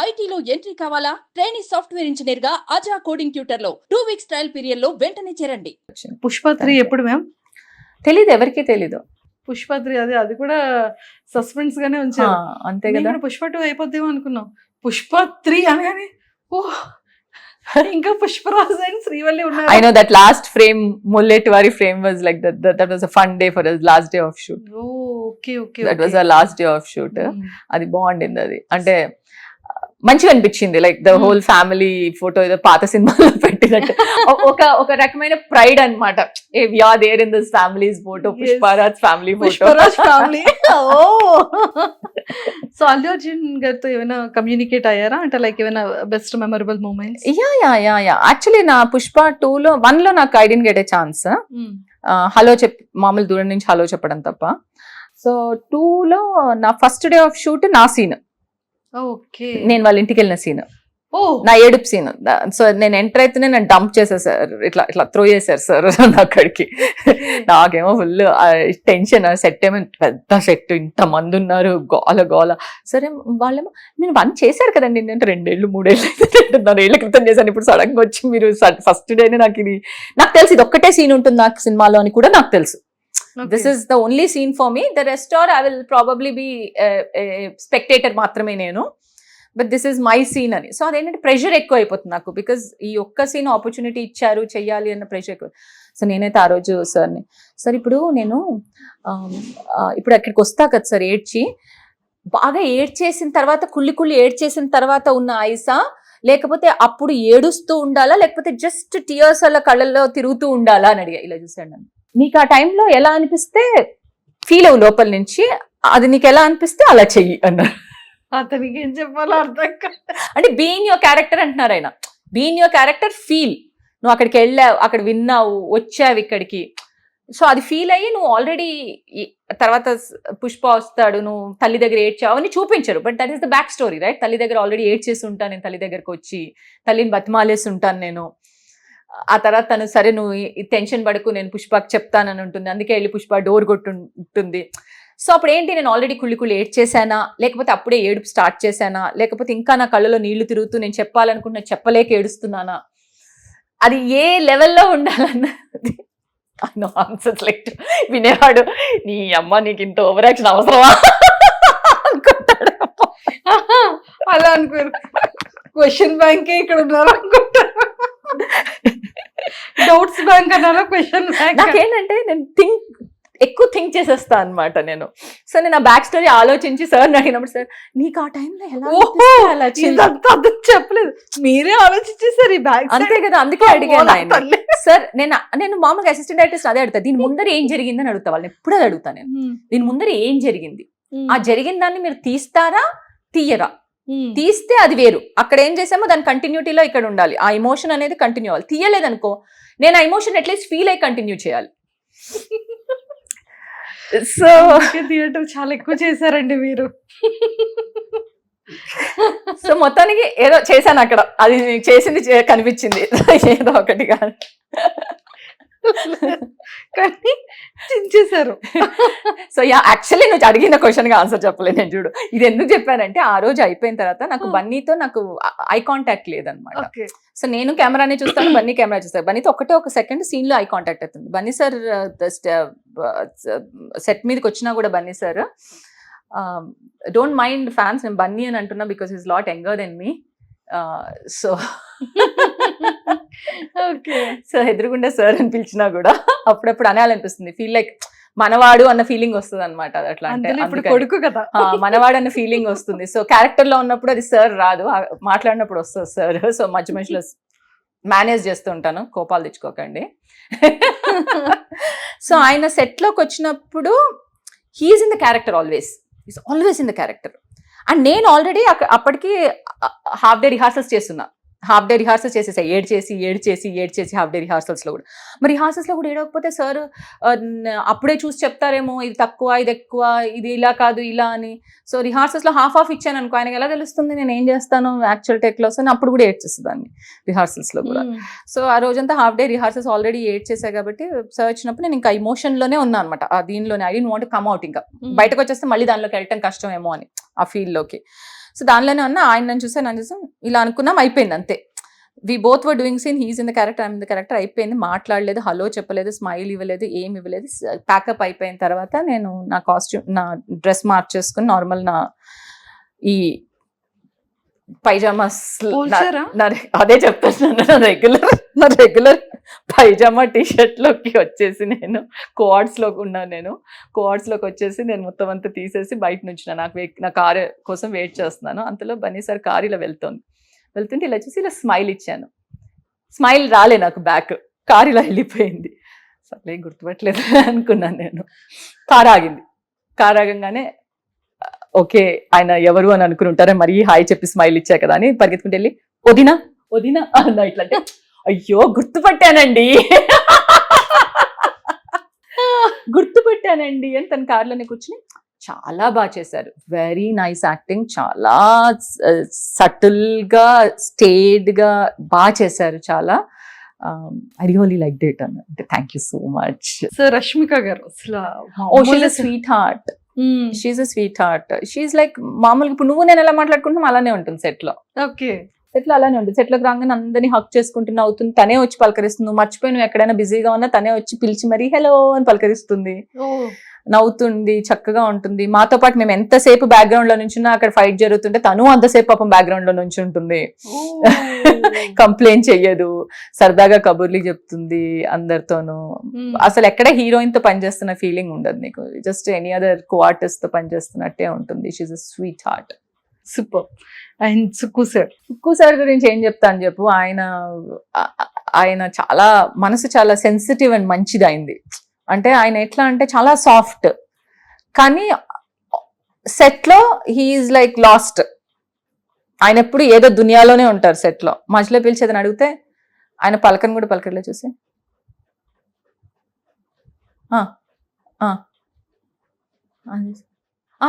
ఐటీలో ఎంట్రీ కావాలా? Trainee software engineer గా అజా కోడింగ్ ట్యూటర్ లో 2 weeks ట్రయల్ పీరియడ్ లో వెంటనే చేరండి. పుష్ప 3 ఎప్పుడు మ్యామ్? తెలీదు, ఎవరికి తెలీదు. పుష్ప 3 అది కూడా సస్పెన్స్ గానే ఉంచారు. అంతే కదా. పుష్ప 2 అయిపోద్దేమో అనుకున్నాం. పుష్ప 3 అనగానే ఓ ఇంకా పుష్పరాజ్ అండ్ శ్రీవల్లి ఉన్నారు. I know that last frame, Mullet Vari frame was like that was a fun day for us, last day of shoot. Okay That was our last day of shoot. అది బాగుండింది. అది అంటే మంచిగా అనిపించింది. Like the whole family photo ఏదో పాత సినిమాలో పెట్టినట్టు ఒక రకమైన ప్రైడ్ అనమాట. We are there in this families photo, Pushparaj family photo. Pushparaj family. So Allu Arjun గారితో ఏమైనా కమ్యూనికేట్ అయ్యారా అంటే లైక్ ఏమైనా best memorable moments? Yeah actually నా పుష్ప 2లో 1లో నాకు I didn't get a chance. Hello మామూలు దూరం నుంచి హలో చెప్పడం తప్ప. సో 2లో నా ఫస్ట్ డే ఆఫ్ షూట్ నా సీన్, నేను వాళ్ళ ఇంటికి వెళ్ళిన సీన్, నా ఏడుపు సీన్. సో నేను ఎంటర్ అయితేనే నన్ను డంప్ చేసేసారు, ఇట్లా త్రో చేశారు సార్ అక్కడికి. నాకేమో ఫుల్ టెన్షన్. సెట్ ఏమో పెద్ద సెట్, ఇంత మంది ఉన్నారు, గోల. సరే వాళ్ళేమో నేను 1 చేశారు కదండి, నేను 2 ఏళ్ళు 3 ఏళ్ళు అయితే 4 ఏళ్ల క్రితం చేశాను. ఇప్పుడు సడన్ గా వచ్చి మీరు ఫస్ట్ డేనే నాకు తెలుసు ఇది ఒక్కటే సీన్ ఉంటుంది నాకు సినిమాలో అని కూడా నాకు తెలుసు. This is the only scene for me. The rest or I will probably be a spectator మాత్రమే నేను. But this is my scene అని. సో అదేంటంటే ప్రెషర్ ఎక్కువ అయిపోతుంది నాకు, బికాజ్ ఈ ఒక్క సీన్ ఆపర్చునిటీ ఇచ్చారు చెయ్యాలి అన్న ప్రెషర్ ఎక్కువ. సో నేనైతే ఆ రోజు సార్ని, సార్ ఇప్పుడు నేను ఇప్పుడు అక్కడికి వస్తా కదా సార్, ఏడ్చి బాగా ఏడ్చేసిన తర్వాత కుళ్ళి ఏడ్చేసిన తర్వాత ఉన్న ఐసా, లేకపోతే అప్పుడు ఏడుస్తూ ఉండాలా, లేకపోతే జస్ట్ టీయర్స్ అలా కళ్ళల్లో తిరుగుతూ ఉండాలా అని అడిగా. ఇలా చూసాడు నన్ను. నీకు ఆ టైంలో ఎలా అనిపిస్తే ఫీల్ అవ్వు లోపల నుంచి, అది నీకు ఎలా అనిపిస్తే అలా చెయ్యి అన్నారు. అతనికి ఏం చెప్పాలో అర్థం కాదు. అంటే బీయింగ్ యువర్ క్యారెక్టర్ అంటున్నారు ఆయన. Being your character, feel. నువ్వు అక్కడికి వెళ్ళావు, అక్కడ విన్నావు, వచ్చావు ఇక్కడికి. సో అది ఫీల్ అయ్యి నువ్వు ఆల్రెడీ తర్వాత పుష్ప వస్తాడు, నువ్వు తల్లి దగ్గర ఏడ్చావు అని చూపించరు. But that is the back story right. తల్లి దగ్గర ఆల్రెడీ ఏడ్చేసి ఉంటాను నేను, తల్లి దగ్గరకు వచ్చి తల్లిని బతిమాలేసి ఉంటాను నేను. ఆ తర్వాత తను సరే నువ్వు టెన్షన్ పడకు, నేను పుష్పకి చెప్తానని ఉంటుంది, అందుకే వెళ్ళి పుష్ప డోర్ కొట్టుంటుంది. సో అప్పుడు ఏంటి, నేను ఆల్రెడీ కుళ్ళి ఏడ్చేసానా, లేకపోతే అప్పుడే ఏడుపు స్టార్ట్ చేశానా, లేకపోతే ఇంకా నా కళ్ళలో నీళ్లు తిరుగుతూ నేను చెప్పాలనుకుంటున్నా చెప్పలేక ఏడుస్తున్నానా, అది ఏ లెవెల్లో ఉండాలన్నది ఆన్సర్స్ లైక్ వినేవాడు. నీ అమ్మ నీకు ఇంత ఓవర్ యాక్షన్ అవసరమా అనుకుంటాడు. అలా అనుకోరు, క్వశ్చన్ బ్యాంకే ఇక్కడ ఉన్నారు అనుకుంటారు. డౌట్స్ బ్యాంక్ అన్నారా క్వశ్చన్ బ్యాంక్? నాకేంటంటే నేను ఎక్కువ థింక్ చేసేస్తా అనమాట నేను. సో నేను ఆ బ్యాక్ స్టోరీ ఆలోచించి సార్ అడిగినప్పుడు, సార్ నీకు ఆ టైంలో ఎలా చెప్పలేదు, మీరే ఆలోచించేసారు ఈ బ్యాగ్. అంతే కదా, అందుకే అడిగాను ఆయన. సార్ నేను మామూలుగా అసిస్టెంట్ డైరెక్టర్స్ అదే అడుగుతా, దీని ముందర ఏం జరిగిందని అడుగుతా వాళ్ళని, ఎప్పుడే అడుగుతా నేను. దీని ముందర ఏం జరిగింది, ఆ జరిగిన దాన్ని మీరు తీస్తారా తీయరా, తీస్తే అది వేరు, అక్కడ ఏం చేసామో దాని కంటిన్యూటీలో ఇక్కడ ఉండాలి, ఆ ఎమోషన్ అనేది కంటిన్యూ అవ్వాలి. తీయలేదనుకో నేను ఆ ఎమోషన్ అట్లీస్ట్ ఫీల్ అయ్యి కంటిన్యూ చేయాలి. సో థియేటర్ చాలా ఎక్కువ చేశారండి మీరు. సో మొత్తానికి ఏదో చేశాను అక్కడ, అది చేసింది కనిపించింది ఏదో ఒకటి కాదు కానీ చించేశారు. సో యాక్చువల్లీ నువ్వు అడిగిన క్వశ్చన్ కి ఆన్సర్ చెప్పలేదు నేను. చూడు ఇది ఎందుకు చెప్పానంటే, ఆ రోజు అయిపోయిన తర్వాత నాకు బన్నీతో నాకు ఐ కాంటాక్ట్ లేదనమాట. సో నేను కెమెరానే చూస్తాను, బన్నీ కెమెరా చూస్తాను. బన్నీతో ఒక సెకండ్ సీన్ లో ఐ కాంటాక్ట్ అవుతుంది. బన్నీ సార్ సెట్ మీదకి వచ్చినా కూడా Bunny sir don't mind fans, నేను బన్నీ అని అంటున్నా because he's lot younger than me. So so ఎదురుగుండా సార్ అని పిలిచినా కూడా అప్పుడప్పుడు అనాలనిపిస్తుంది, ఫీల్ లైక్ మనవాడు అన్న ఫీలింగ్ వస్తుంది అనమాట. అది అట్లా అంటే కొడుకు కదా, మనవాడు అన్న ఫీలింగ్ వస్తుంది. సో క్యారెక్టర్ లో ఉన్నప్పుడు అది సార్ రాదు, మాట్లాడినప్పుడు వస్తుంది సార్. సో మధ్యలో మేనేజ్ చేస్తూ ఉంటాను, కోపాలు తెచ్చుకోకండి. సో ఆయన సెట్ లోకి వచ్చినప్పుడు he's in the character, always in the character. And నేను ఆల్రెడీ అప్పటికి హాఫ్ డే రిహార్సల్స్ చేస్తున్నా, హాఫ్ డే రిహార్సల్స్ చేసేసాయి, ఏడ్చేసి హాఫ్ డే రిహార్సల్స్లో కూడా. మరి రిహార్సల్స్లో కూడా ఏడవకపోతే సార్ అప్పుడే చూసి చెప్తారేమో ఇది తక్కువ ఇది ఎక్కువ, ఇది ఇలా కాదు ఇలా అని. సో రిహార్సల్స్లో హాఫ్ ఇచ్చాను అనుకో, ఆయనకి ఎలా తెలుస్తుంది నేను ఏం చేస్తాను యాక్చువల్ టెక్లో. సో అప్పుడు కూడా ఏడ్చేస్తుందాన్ని రిహార్సల్స్లో కూడా. సో ఆ రోజంతా హాఫ్ డే రిహార్సల్స్ ఆల్రెడీ ఏడ్చేసాయి కాబట్టి సార్ వచ్చినప్పుడు నేను ఇంకా ఇమోషన్లోనే ఉన్నా అనమాట, దీనిలోనే. I don't want to come out, ఇంకా బయటకు వచ్చేస్తే మళ్ళీ దానిలోకి వెళ్ళటం కష్టమేమో అని ఆ ఫీల్డ్లోకి. సో దానిలోనే ఉన్నా ఆయన నన్ను చూసాను ఇలా అనుకున్నాం, అయిపోయింది అంతే. We both were doing scene, he's in the character, I'm in the character, అయిపోయింది. మాట్లాడలేదు, హలో చెప్పలేదు, స్మైల్ ఇవ్వలేదు, ఏమి ఇవ్వలేదు. ప్యాకప్ అయిపోయిన తర్వాత నేను నా కాస్ట్యూమ్, నా డ్రెస్ మార్చేసుకుని నార్మల్ నా ఈ పైజామాస్, పోల్చారా? అదే చెప్తాను, నా రెగ్యులర్ పైజామా టీషర్ట్ లోకి వచ్చేసి నేను కోఆర్డ్స్ లోకి ఉన్నాను. నేను కోఆర్డ్స్ లోకి వచ్చేసి నేను మొత్తం అంతా తీసేసి బయట నుంచి నా కారు కోసం వెయిట్ చేస్తున్నాను. అంతలో బన్నీ సార్ కారు ఇలా వెళ్తుంటే ఇలా చూసి ఇలా స్మైల్ ఇచ్చాను. స్మైల్ రాలే నాకు, బ్యాక్ కారు ఇలా వెళ్ళిపోయింది. సర్లే గుర్తుపట్టలేదు అనుకున్నాను నేను. కారు ఆగింది. కారు ఆగంగానే ఓకే ఆయన ఎవరు అని అనుకుని ఉంటారే, మరీ హాయ్ చెప్పి స్మైల్ ఇచ్చా కదా అని పరిగెత్తుకుంటూ వెళ్ళి వదినా వదినా అన్నా. ఇట్లా అంటే అయ్యో గుర్తుపట్టానండి గుర్తుపట్టానండి అని తన కార్లోనే కూర్చుని చాలా బాగా చేశారు. వెరీ నైస్ యాక్టింగ్, చాలా సటిల్ గా స్టేడ్ గా బాగా చేశారు. చాలా ఐ రియల్లీ లైక్ ఇట్ అంటే thank you so much. So Rashmika garu అసలు oh she's a sweet heart, she's a sweet heart. She's like మామూలుగా ఇప్పుడు నువ్వు నేను ఎలా మాట్లాడుకుంటున్నాం అలానే ఉంటుంది సెట్ లో. ఓకే, సెట్లో అలానే ఉంటుంది. సెట్లోకి రాగానే అందరినీ హక్ చేసుకుంటూ అవుతుంది, తనే వచ్చి పలకరిస్తుంది. నువ్వు మర్చిపోయి నువ్వు ఎక్కడైనా బిజీగా ఉన్నా తనే వచ్చి పిలిచి మరీ హలో అని పలకరిస్తుంది, నవ్వుతుంది, చక్కగా ఉంటుంది. మాతో పాటు మేము ఎంతసేపు బ్యాక్గ్రౌండ్ లో నుంచున్నా అక్కడ ఫైట్ జరుగుతుంటే తను అంతసేపు పాపం బ్యాక్గ్రౌండ్ లో నుంచి ఉంటుంది. కంప్లైంట్ చెయ్యదు, సరదాగా కబుర్లు చెప్తుంది అందరితోనూ. అసలు ఎక్కడ హీరోయిన్ తో పనిచేస్తున్న ఫీలింగ్ ఉండదు నీకు, just any other co artist తో పనిచేస్తున్నట్టే ఉంటుంది. She's a sweet heart. Super. And Sukku sir గురించి ఏం చెప్తాను చెప్పు. ఆయన చాలా మనసు చాలా సెన్సిటివ్ అండ్ మంచిది అయింది. అంటే ఆయన ఎట్లా అంటే చాలా సాఫ్ట్, కానీ సెట్ లో హీఈస్ లైక్ లాస్ట్. ఆయన ఎప్పుడు ఏదో దునియాలోనే ఉంటారు సెట్ లో. మధ్యలో పిలిచేదని అడిగితే ఆయన పలకని కూడా పలకట్లే. చూసి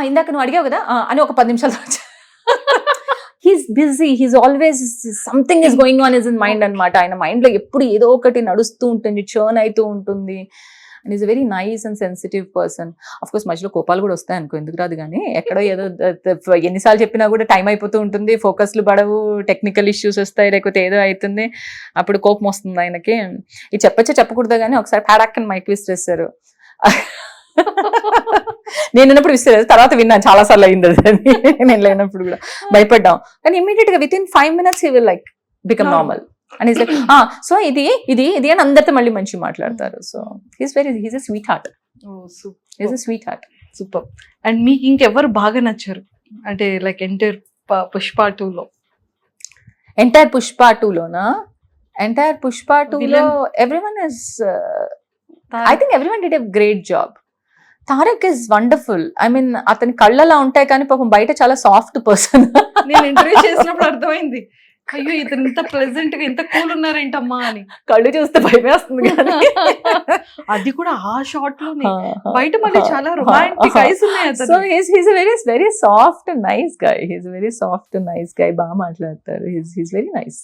ఇందాక నువ్వు అడిగావు కదా అని ఒక 10 నిమిషాలు he's busy, he's always something is going on is in mind అనమాట. ఆయన మైండ్ లో ఎప్పుడు ఏదో ఒకటి నడుస్తూ ఉంటుంది, చర్న్ అవుతూ ఉంటుంది. And is a very nice and sensitive person. Of course మధ్యలో కోపాలు కూడా వస్తాయి అనుకో, ఎందుకు రాదు, కానీ ఎక్కడో ఏదో ఎన్నిసార్లు చెప్పినా కూడా టైం అయిపోతూ ఉంటుంది, ఫోకస్లు పడవు, టెక్నికల్ ఇష్యూస్ వస్తాయి, లేకపోతే ఏదో అవుతుంది, అప్పుడు కోపం వస్తుంది ఆయనకి. ఇది చెప్పకూడదు కానీ ఒకసారి ప్యాడాక్ అని మైక్ విసిరేస్తారు. నేను ఉన్నప్పుడు విసిరేది, తర్వాత విన్నాను చాలా సార్లు అయింది అది. నేను లేనప్పుడు కూడా భయపడ్డాం, కానీ ఇమీడియట్ గా with in 5 minutes he will like become normal. And he's like so ఇది అని అందరితో మళ్ళీ మంచి మాట్లాడతారు. So he's a sweetheart. He's a sweetheart. Super. And మీకు ఇంకెవరు బాగా నచ్చారు అంటే లైక్ ఎంటైర్ పుష్ప 2లో? ఎంటైర్ పుష్ప 2లోనా? ఎంటైర్ పుష్ప 2లో everyone is, I think everyone did a great job. Tarak is wonderful. I mean అతని కళ్ళలా ఉంటాయి కానీ పాపం బయట చాలా సాఫ్ట్ పర్సన్. నేను ఇంటర్వ్యూ చేసినప్పుడు అర్థమైంది, అయ్యో ఇతను ఇంత ప్లెజెంట్ గా ఇంత కూల్ ఉన్నారేంటమ్మా అని. కళ్ళు చూస్తే భయమేస్తుంది కానీ అది కూడా ఆ షార్ట్ లో బయట మళ్ళీ చాలా రొమాంటిక్ ఐస్ ఉన్నాయి. So he's very soft nice guy. He's very soft nice guy. బాగా మాట్లాడతారు. He's very nice.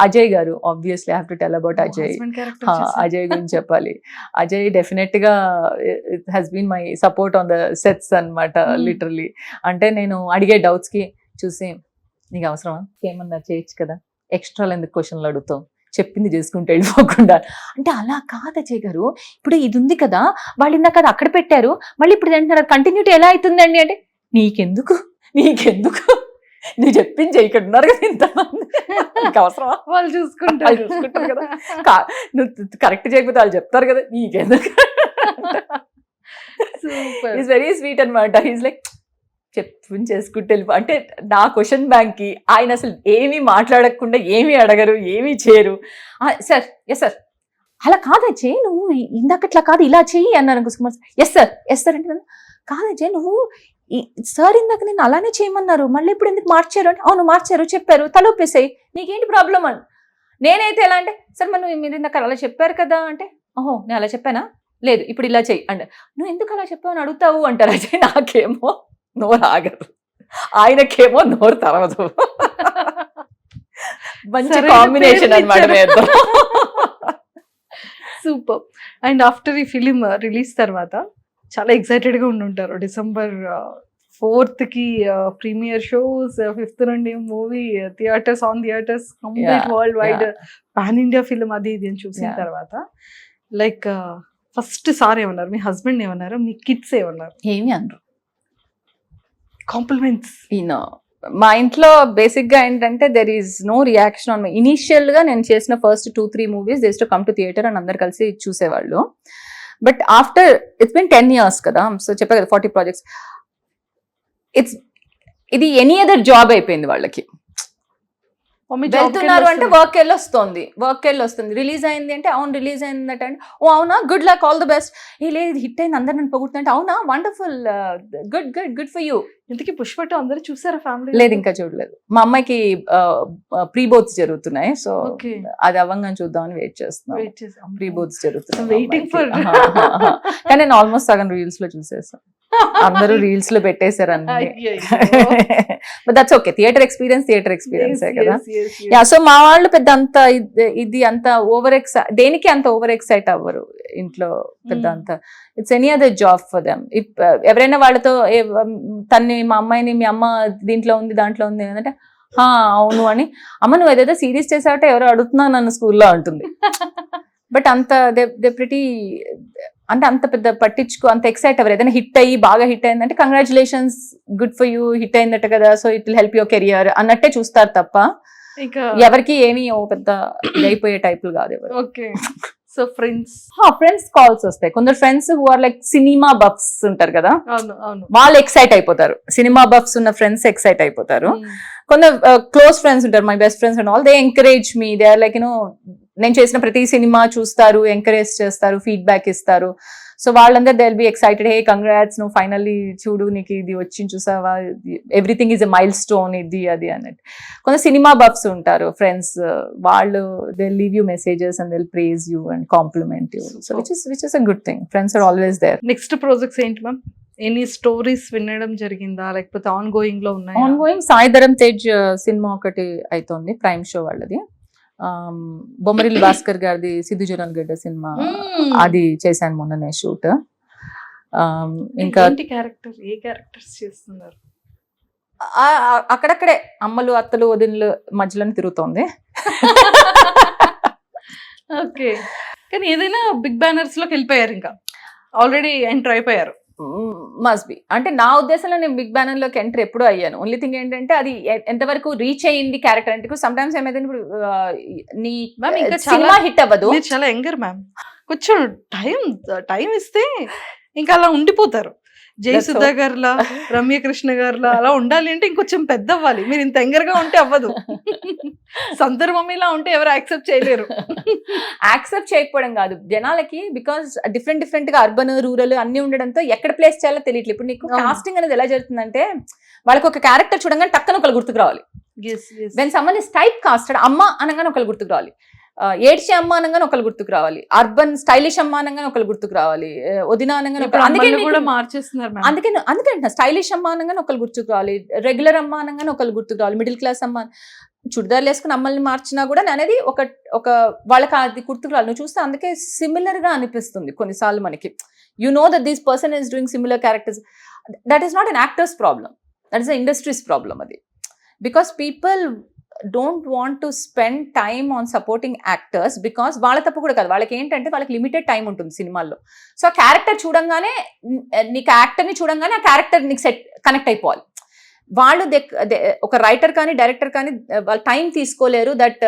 Ajay garu, obviously I have to tell about Ajay. Ajay గురించి చెప్పాలి. అజయ్ డెఫినెట్ గా has been my support on the sets అన్నమాట. లిటరలీ అంటే నేను అడిగే డౌట్స్ కి చూసి నీకు అవసరమా, ఏమన్నా చేయొచ్చు కదా, ఎక్స్ట్రాలు ఎందుకు క్వశ్చన్లు అడుగుతావు, చెప్పింది చేసుకుంటే వెళ్ళిపోకుండా అంటే. అలా కాదు అజయ్ గారు, ఇప్పుడు ఇది ఉంది కదా, వాళ్ళు ఇందాక అది అక్కడ పెట్టారు, మళ్ళీ ఇప్పుడు అంటున్నారు కంటిన్యూటీ ఎలా అవుతుందండి అంటే, నీకెందుకు నువ్వు చెప్పింది ఇక్కడ ఉన్నారు కదా ఇంతమంది, నీకు అవసరమా, వాళ్ళు చూసుకుంటారు కదా, నువ్వు కరెక్ట్ చేయకపోతే వాళ్ళు చెప్తారు కదా, నీకెందుకు. ఈజ్ వెరీ స్వీట్ అనమాట. ఈజ్ లైక్ చెప్పుని చేసుకుంటే వెళ్ళిపో అంటే. నా క్వశ్చన్ బ్యాంక్ కి ఆయన అసలు ఏమీ మాట్లాడకుండా, ఏమీ అడగరు, ఏమీ చేయరు. సార్ ఎస్ సార్ అలా కాదచ్చే, నువ్వు ఇందాకట్లా కాదు ఇలా చెయ్యి అన్నారు కుమార్. ఎస్ సార్ అంటే, కాదచ్చే నువ్వు సార్ ఇందాక నేను అలానే చేయమన్నారు, మళ్ళీ ఇప్పుడు ఎందుకు మార్చారు అంటే, అవును మార్చారు, చెప్పారు, తలొప్పేసాయి, నీకేంటి ప్రాబ్లం అని. నేనైతే ఎలా అంటే, సార్ మరి మీరు ఇందాక అలా చెప్పారు కదా అంటే, ఓహో నేను అలా చెప్పానా, లేదు ఇప్పుడు ఇలా చెయ్యి అంటే, నువ్వు ఎందుకు అలా చెప్పావు అని అడుగుతావు అంటారు. అజయ్ నాకేమో నోరు ఆగదు, ఆయనకేమో నోరు తెరవదు. మంచి కాంబినేషన్ అన్నమాట. సూపర్. అండ్ ఆఫ్టర్ ఈ ఫిలిం రిలీజ్ తర్వాత చాలా ఎక్సైటెడ్ గా ఉండుంటారు. December 4th కి ప్రీమియర్ షోస్, 5th నుండి movie theatres on theatres complete world wide pan India film అది ఇది అని చూసిన Yeah. తర్వాత లైక్ ఫస్ట్ సార్ ఏమన్నారు, మీ హస్బెండ్ ఏమన్నారు, మీ కిడ్స్ ఏమన్నారు? ఏమి అనరు. కాంప్లిమెంట్స్. మా ఇంట్లో బేసిక్ గా ఏంటంటే there is no reaction on my. Initial గా నేను చేసిన first 2-3 movies they to come to theatre అని అందరు కలిసి చూసేవాళ్ళు. But after it's been 10 years కదా, సో చెప్పా కదా 40 projects. ఇది ఎనీ అదర్ జాబ్ అయిపోయింది వాళ్ళకి. వెళ్తున్నారు అంటే వర్క్ వెళ్ళొస్తుంది, రిలీజ్ అయింది అంటే అవును రిలీజ్ అయిందంటే ఓ అవునా good luck all the best, ఏ లేదు హిట్ అయింది అందరు నన్ను పొగుడుతుంటే అవునా wonderful good good good for you. ఇంతకీ పుష్ప 2 అందరూ చూసారా ఫ్యామిలీ? లేదు ఇంకా చూడలేదు. మా అమ్మాయికి ప్రీ బోత్స్ జరుగుతున్నాయి, సో Okay. అది అవ్వంగానే చూద్దామని వెయిట్ చేస్తున్నాం. ప్రీ బోత్స్ జరుగుతున్నాయి Waiting for- కానీ నేను ఆల్మోస్ట్ సగం రీల్స్ లో చూసేసాను. అందరూ రీల్స్ లో పెట్టేశారు అన్ని. But that's okay, theatre experience కదా. యా, సో మా వాళ్ళు పెద్ద అంత ఇది అంత దేనికి అంత ఓవర్ ఎక్సైట్ అవ్వరు ఇంట్లో పెద్ద అంత. It's any other job for them. ఎవరైనా వాళ్ళతో తన్ని మా అమ్మాయిని మీ అమ్మ దీంట్లో ఉంది దాంట్లో ఉంది అంటే అవును అని, అమ్మ నువ్వు ఏదైతే సిరీస్ చేసావంటే ఎవరో అడుగుతున్నా నన్ను స్కూల్లో అంటుంది. బట్ అంత దే ప్రిటీ అంటే అంత పెద్ద పట్టించుకో అంత ఎక్సైట్ అవ్వరు. ఏదైనా హిట్ అయ్యి బాగా హిట్ అయిందంటే congratulations good for you hit అయిందట కదా, so it will help your career అన్నట్టే చూస్తారు తప్ప ఎవరికి ఏమి ఓ పెద్ద అయిపోయే టైపులు కాదు ఎవరు. ఓకే. సో ఫ్రెండ్స్ కాల్స్ వస్తాయి. కొందరు friends who are like cinema buffs ఉంటారు కదా, అవును అవును, వాళ్ళు ఎక్సైట్ అయిపోతారు. సినిమా బఫ్స్ ఉన్న ఫ్రెండ్స్ ఎక్సైట్ అయిపోతారు. కొందరు క్లోజ్ ఫ్రెండ్స్ ఉంటారు, my best friends and all, they encourage me. They are like నేను చేసిన ప్రతి సినిమా చూస్తారు, ఎంకరేజ్ చేస్తారు, ఫీడ్బ్యాక్ ఇస్తారు. సో వాళ్ళందరూ they will be excited, hey congrats నువ్వు ఫైనల్లీ చూడు నీకు ఇది వచ్చి చూసావా, everything is a milestone ఇది అది అన్నట్టు. కొందరు సినిమా బఫ్స్ ఉంటారు ఫ్రెండ్స్, వాళ్ళు they leave you messages and they will praise you and compliment you. So which is a good thing. Friends are always there. Next projects ఏంటి ma'am? Any stories వినడం జరిగిందా, లేకపోతే ఆన్ గోయింగ్ లో ఉన్నాయి? Ongoing Sai Dharam Tej cinema ఒకటి అవుతుంది, prime show వాళ్ళది. బొమ్మరిల్ భాస్కర్ గారిది సిద్ధు జనల్ గడ్డ సినిమా, అది చేశాను మొన్ననే షూట్. ఇంకా ఏ క్యారెక్టర్స్ చేస్తున్నారు? అక్కడక్కడే అమ్మలు అత్తలు వదినలు మధ్యలోనే తిరుగుతోంది. ఓకే. కానీ ఏదైనా బిగ్ బ్యానర్స్ లోకి వెళ్ళిపోయారు, ఇంకా ఆల్రెడీ ఎంటర్ అయిపోయారు. Must be. అంటే నా ఉద్దేశంలో నేను బిగ్ బ్యానర్ లోకి ఎంటర్ ఎప్పుడూ అయ్యాను. ఓన్లీ థింగ్ ఏంటంటే అది ఎంతవరకు రీచ్ అయ్యింది క్యారెక్టర్ అంటే. సమ్ టైమ్స్ ఏమైతే ఇప్పుడు నీ సినిమా హిట్ అవ్వదు. మీరు చాలా యంగర్ మ్యామ్, కొంచెం టైం ఇస్తే ఇంకా అలా ఉండిపోతారు. జయసుధా గారులా, రమ్యకృష్ణ గారులా అలా ఉండాలి అంటే ఇంకొంచెం పెద్ద అవ్వాలి. మీరు ఇంత యంగర్ గా ఉంటే అవ్వదు. సందర్ మమ్మీలా ఉంటే ఎవరు యాక్సెప్ట్ చేయలేరు. యాక్సెప్ట్ చేయకపోవడం కాదు, జనాలకి బికాస్ డిఫరెంట్ గా అర్బన్ రూరల్ అన్ని ఉండడంతో ఎక్కడ ప్లేస్ చేయాలో తెలియట్లేదు. ఇప్పుడు నీకు కాస్టింగ్ అనేది ఎలా జరుగుతుందంటే వాళ్ళకి ఒక క్యారెక్టర్ చూడంగానే టక్కన ఒకరు గుర్తుకు రావాలి. When someone is type casted, అమ్మ అనగానే ఒకరు గుర్తుకు రావాలి, ఏడ్చి అమ్మ అనగానే ఒకరు గుర్తుకు రావాలి, అర్బన్ స్టైలిష్ అమ్మ అనగానే ఒకరు గుర్తుకు రావాలి, వదిన అనగానే మార్చేస్తున్నారు. అందుకే స్టైలిష్ అమ్మ అనగానే ఒకరు గుర్తుకు రావాలి, రెగ్యులర్ అమ్మ అనగానే ఒకరు గుర్తుకు రావాలి, మిడిల్ క్లాస్ అమ్మ చుడిదార్లు వేసుకుని అమ్మల్ని మార్చినా కూడా అనేది ఒక వాళ్ళకి అది గుర్తుకు రావాలి. నువ్వు చూస్తే అందుకే సిమిలర్ గా అనిపిస్తుంది కొన్నిసార్లు మనకి. You know that this person is doing similar characters. That is not an actor's problem, that is a industries problem అది. Because people don't want to spend time on supporting actors because వాళ్ళ తప్పు కూడా కాదు, వాళ్ళకి ఏంటంటే వాళ్ళకి limited time ఉంటుంది సినిమాల్లో. సో ఆ క్యారెక్టర్ చూడంగానే నీకు యాక్టర్ని చూడంగానే ఆ క్యారెక్టర్ నీకు కనెక్ట్ అయిపోవాలి. వాళ్ళు ఒక రైటర్ కానీ డైరెక్టర్ కానీ వాళ్ళు టైం తీసుకోలేరు దట్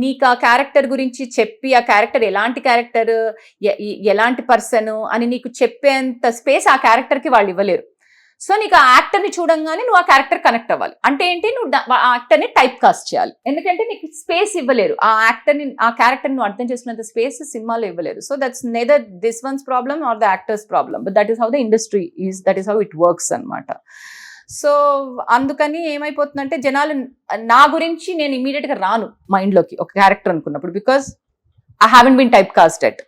నీకు ఆ క్యారెక్టర్ గురించి చెప్పి ఆ క్యారెక్టర్ ఎలాంటి క్యారెక్టర్ ఎలాంటి పర్సన్ అని నీకు చెప్పేంత స్పేస్ ఆ క్యారెక్టర్కి వాళ్ళు ఇవ్వలేరు. సో నీకు ఆ యాక్టర్ని చూడంగానే నువ్వు ఆ క్యారెక్టర్ కనెక్ట్ అవ్వాలి. అంటే ఏంటి, నువ్వు ఆ యాక్టర్ని టైప్ కాస్ట్ చేయాలి, ఎందుకంటే నీకు స్పేస్ ఇవ్వలేరు. ఆ యాక్టర్ని ఆ క్యారెక్టర్ని నువ్వు అర్థం చేసుకున్నంత స్పేస్ సినిమాలో ఇవ్వలేరు. So that's Nether this once problem or the actors problem, but that is how the industry is, that is how it works అనమాట. సో అందుకని ఏమైపోతుందంటే జనాలు నా గురించి నేను ఇమీడియట్ గా రాను మైండ్లోకి ఒక క్యారెక్టర్ అనుకున్నప్పుడు, because I haven't been type casted.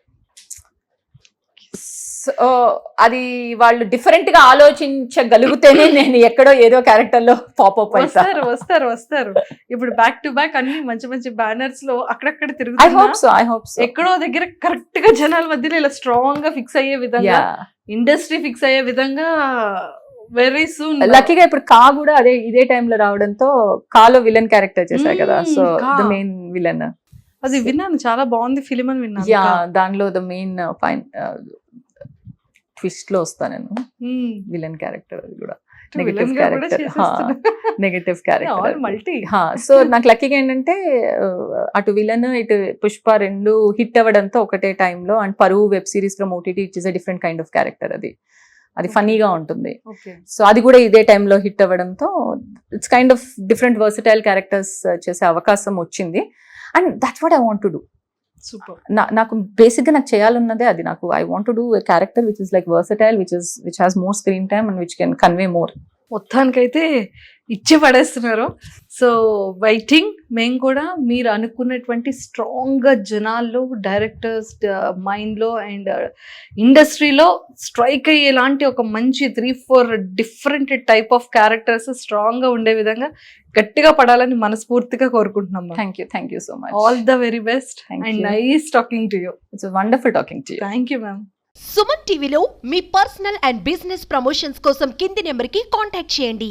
So అది వాళ్ళు డిఫరెంట్ గా ఆలోచించగలిగితేనే నేను ఎక్కడో ఏదో క్యారెక్టర్ లో పాపప్ వస్తారు. ఇప్పుడు బ్యాక్ టు బ్యాక్ అన్ని మంచి మంచి బ్యానర్స్ లో అక్కడక్కడ ఐ తిరుగుతున్నారు. హోప్ సో ఎక్కడో దగ్గర కరెక్ట్ గా జనాల మధ్యలో ఇలా స్ట్రాంగ్ గా ఫిక్స్ అయ్యే విధంగా, ఇండస్ట్రీ ఫిక్స్ అయ్యే విధంగా వెరీ సూన్. లక్కీగా ఇప్పుడు కా కూడా ఇదే టైంలో రావడంతో కాలో విలన్ క్యారెక్టర్ చేశారు కదా, సో కా. The main villain. అది విన్నాను, చాలా బాగుంది ఫిలిం అని విన్నాను. యా, దానిలో ద మెయిన్ ఫైన్ ట్విస్ట్ లో వస్తా నేను, విలన్ క్యారెక్టర్. అది కూడా negative character, negative character. Multi. So నాకు లక్కీగా ఏంటంటే అటు విలన్ ఇటు పుష్ప రెండు హిట్ అవ్వడంతో ఒకటే టైంలో, అండ్ పరువు web series from OTT it is a different kind of character. అది ఫనీగా ఉంటుంది. సో అది కూడా ఇదే టైంలో హిట్ అవ్వడంతో it's kind of different versatile characters చేసే అవకాశం వచ్చింది. And that's what I want to do. Super. నాకు బేసిక్ గా నాకు చేయాలన్నదే అది. నాకు I want to do a character which is like versatile, which has more screen time and which can convey more. మొత్తానికైతే ఇచ్చి పడేస్తున్నారు. So waiting. మేము కూడా మీరు అనుకున్నటువంటి స్ట్రాంగ్ గా జనాల్లో, డైరెక్టర్స్ మైండ్ లో అండ్ ఇండస్ట్రీలో స్ట్రైక్ అయ్యేలాంటి ఒక మంచి 3-4 different type of characters strong గా ఉండే విధంగా గట్టిగా పడాలని మనస్ఫూర్తిగా కోరుకుంటున్నాం. Thank you so much. All the very best and nice talking to you. It's wonderful talking to you. Thank you ma'am. Suman టీవీలో మీ పర్సనల్ అండ్ బిజినెస్ ప్రమోషన్స్ కోసం కింది నెంబర్కి కాంటాక్ట్ చేయండి.